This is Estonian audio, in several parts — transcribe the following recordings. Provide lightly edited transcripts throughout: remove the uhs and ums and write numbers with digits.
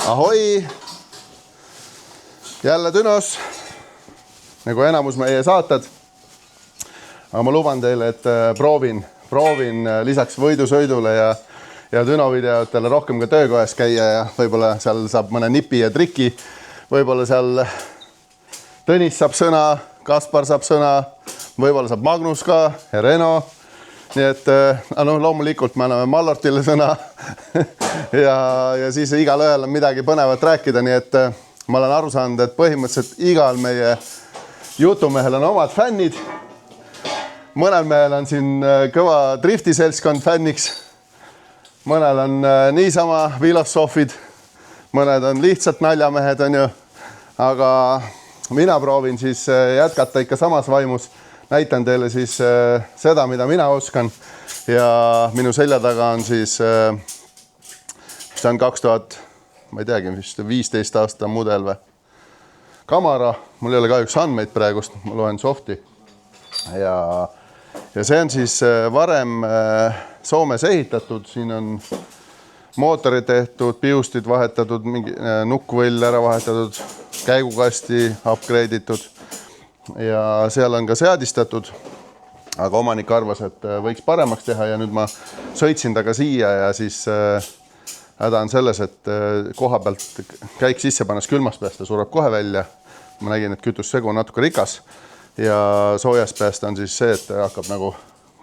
Ahoi! Jälle Dünos, nagu enamus meie saated. Aga ma luban teile, et proovin lisaks võidusõidule ja Düno videotele rohkem ka töökojas käia ja võib-olla seal saab mõne nipi ja triki. Võib-olla seal Tõnis saab sõna, Kaspar saab sõna, võib-olla saab Magnus ka ja Reno. Nii et loomulikult me anname Mallortile sõna ja siis igal ühel on midagi põnevat rääkida, nii et ma olen aru saanud, et põhimõtteliselt igal meie jutumehel on omad fännid. Mõnel mehel on siin kõva driftiselskond fänniks, mõnel on niisama filosoofid, mõned on lihtsalt naljamehed, on ju. Aga mina proovin siis jätkata ikka samas vaimus. Näitan teile siis seda, mida mina oskan ja minu selja taga on siis, see on 2000, ma ei teagi, 15 aasta mudel või Kamara. Mul ei ole kahjuks andmeid praegust, ma loen softi. Ja see on siis varem Soomes ehitatud, siin on mootorid tehtud, piustid vahetatud, mingi nukkvõll ära vahetatud, käigukasti upgrade'itud. Ja seal on ka seadistatud, aga omanik arvas, et võiks paremaks teha ja nüüd ma sõitsin taga siia ja siis häda on selles, et koha pealt käik sisse pannes külmast peast ja sureb kohe välja. Ma nägin, et kütussegu on natuke rikas ja soojast peast on siis see, et hakkab nagu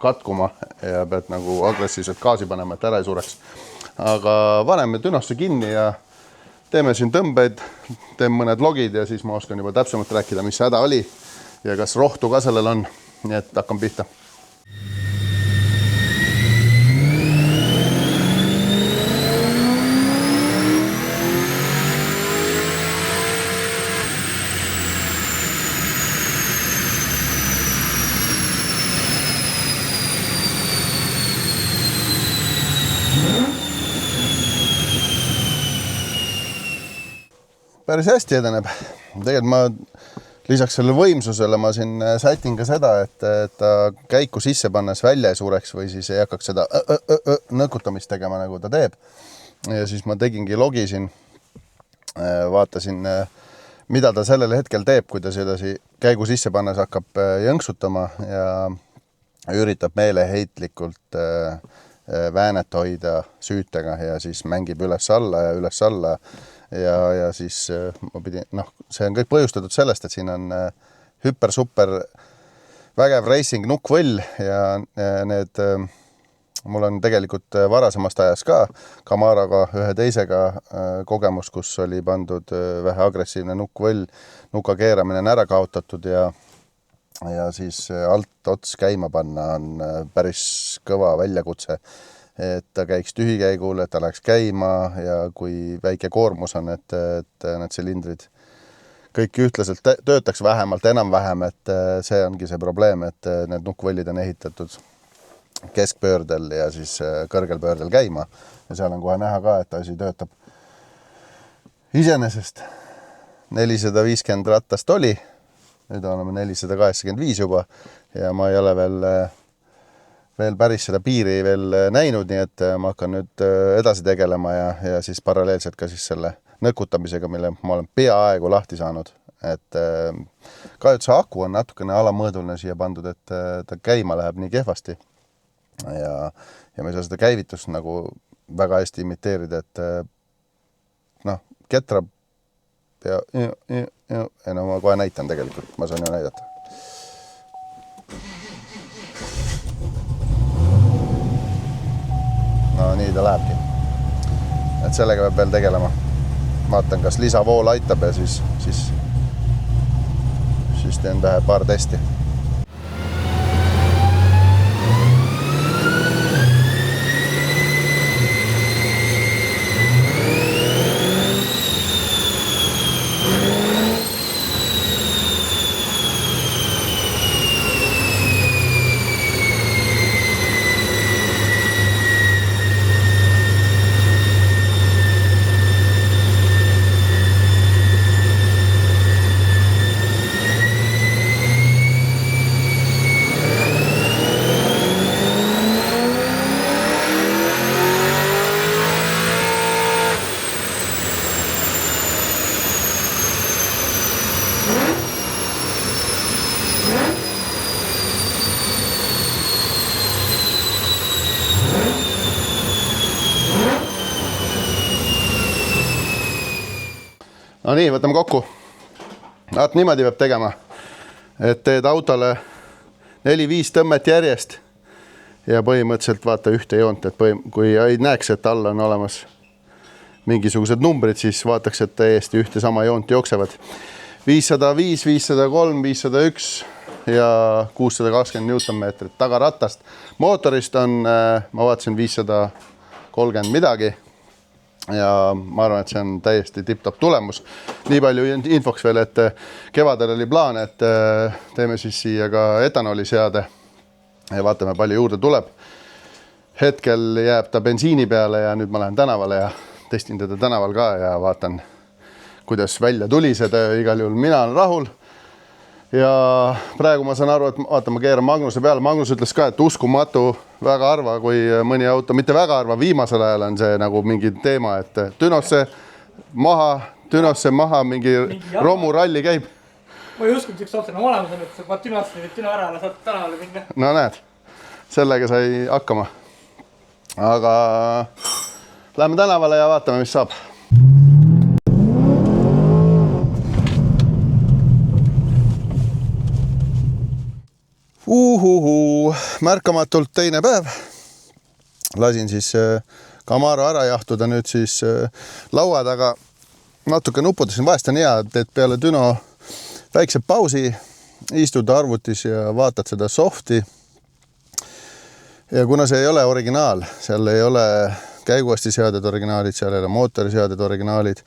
katkuma ja pead nagu agressiivselt gaasi panema, et ära ei sureks. Aga paneme Dünosse kinni ja teeme siin tõmbeid, teeme mõned logid ja siis ma oskan juba täpsemalt rääkida, mis häda oli. Ja kas rohtu ka sellel on, nii et hakkan pihta. Päris hästi edeneb. Tegelikult ma lisaks selle võimsusele ma siin sätin ka seda, et ta käiku sisse pannes välja ei sureks või siis ei hakkaks seda nõkutamist tegema, nagu ta teeb. Ja siis ma tegingi logi siin, vaatasin, mida ta sellel hetkel teeb, kui ta sedasi käigu sisse pannes hakkab jõnksutama ja üritab meeleheitlikult väänet hoida süütega ja siis mängib üles alla ja siis ma pidin, see on kõik põhjustatud sellest, et siin on super vägev racing nukkvõll ja need, mul on tegelikult varasemast ajas ka Kamaraga ühe teisega kogemus, kus oli pandud vähe agressiivne nukkvõll, nuka keeramine on ära kaotatud ja siis alt ots käima panna on päris kõva väljakutse. Et ta käiks tühikäigul, et ta läheks käima ja kui väike koormus on, et need silindrid kõik ühtlaselt töötaks vähemalt, enam-vähem, et see ongi see probleem, et need nukkvõllid on ehitatud keskpöördel ja siis kõrgel pöördel käima ja seal on kohe näha ka, et asi töötab. Iseenesest 450 rattast oli, nüüd oleme 485 juba ja ma ei ole veel päris seda piiri veel näinud, nii et ma hakkan nüüd edasi tegelema ja siis paralleelselt ka siis selle nõkutamisega, mille ma olen peaaegu lahti saanud. Et kahjuks see aku on natukene alamõõduline siia pandud, et ta käima läheb nii kehvasti ja me ei saa seda käivitust nagu väga hästi imiteerida, et ketrab ja ma kohe näitan tegelikult, ma saan ju näidata. No nii ta lähebki. Et sellega peab veel tegelema. Vaatan, kas lisavool aitab ja siis teen paar testi. No nii, võtame kokku. Vaat niimoodi peab tegema, et teed autole 4-5 tõmmet järjest ja põhimõtteliselt vaata ühte joont, et kui ei näeks, et all on olemas mingisugused numbrid, siis vaataks, et täiesti ühte sama joont jooksevad. 505, 503, 501 ja 620 Newtonmeetrit tagarattast. Mootorist on, ma vaatasin 530 midagi ja ma arvan, et see on täiesti tipp-top tulemus. Nii palju infoks veel, et kevadel oli plaan, et teeme siis siia ka etanoliseade ja vaatame, palju juurde tuleb. Hetkel jääb ta bensiini peale ja nüüd ma lähen tänavale ja testin teda tänaval ka ja vaatan, kuidas välja tuli see töö. Igal juhul mina olen rahul. Ja praegu ma saan aru, et vaata, ma keeran Magnuse peale. Magnus ütles ka, et uskumatu, väga harva, kui mõni auto, mitte väga harva, viimasel ajal on see nagu mingi teema, et Dünosse maha mingi romuralli käib. Ma ei uskunud, üks otsa, no olemas on, et sa paned Dünosse, nüüd Düno ära ja saad tänavale minna. No näed, sellega sai hakkama. Aga läheme tänavale ja vaatame, mis saab. Märkamatult teine päev. Lasin siis Camaro ära jahtuda nüüd siis laua taga. Natuke nuputasin, vahest on hea, et peale Düno väikse pausi istud arvutis ja vaatad seda softi. Ja kuna see ei ole originaal, seal ei ole käiguastiseaded originaalid, seal ei ole mootoriseaded originaalid,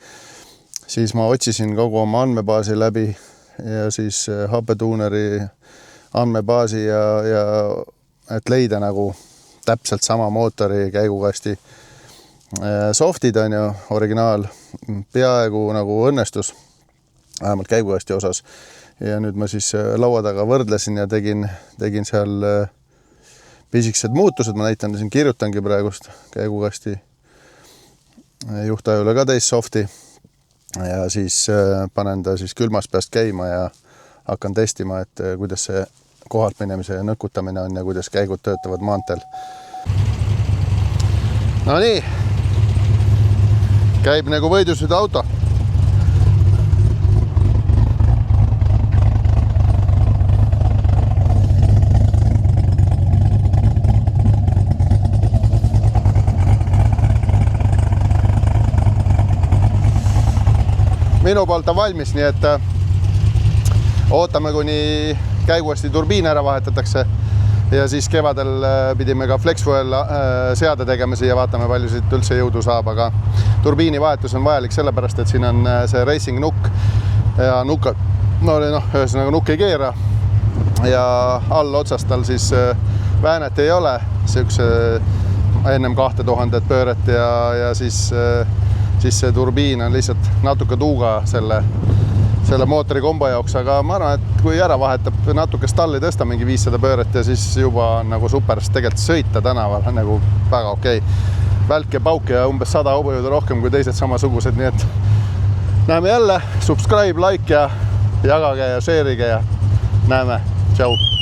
siis ma otsisin kogu oma andmebaasi läbi ja siis HP-tuuneri andmebaasi ja et leida nagu täpselt sama mootori käigukasti softid on ju, originaal, peaaegu nagu õnnestus, vähemalt käigukasti osas. Ja nüüd ma siis laua taga võrdlesin ja tegin seal pisikesed muutused, ma näitan, siin kirjutangi praegust käigukasti juhtajule ka teist softi ja siis panen ta siis külmas peast käima ja hakkan testima, et kuidas see kohalt minemise ja nõkutamine on ja kuidas käigud töötavad maanteel. No nii, käib nagu võidusõidu auto. Minu poolt on valmis, nii et ootame, kuni käiguasti turbiin ära vahetatakse ja siis kevadel pidime ka FlexFuel seade tegema siia, vaatame, palju siit üldse jõudu saab, aga turbiini vahetus on vajalik sellepärast, et siin on see racing nukk ja nukad, ühesõnaga nukk ei keera ja all otsast tal siis väänet ei ole, ennem 2000 pööret ja siis see turbiin on lihtsalt natuke tuuga selle mootori kombo jaoks, aga ma arvan, et kui ära vahetab natuke stalli tõsta mingi 500 pööret ja siis juba on nagu super, sest tegelikult sõita tänaval on nagu väga okei. Välk ja pauk ja umbes 100 hobujõudu rohkem kui teised samasugused, nii et näeme jälle, subscribe, like ja jagage ja share'ige ja näeme, tšau!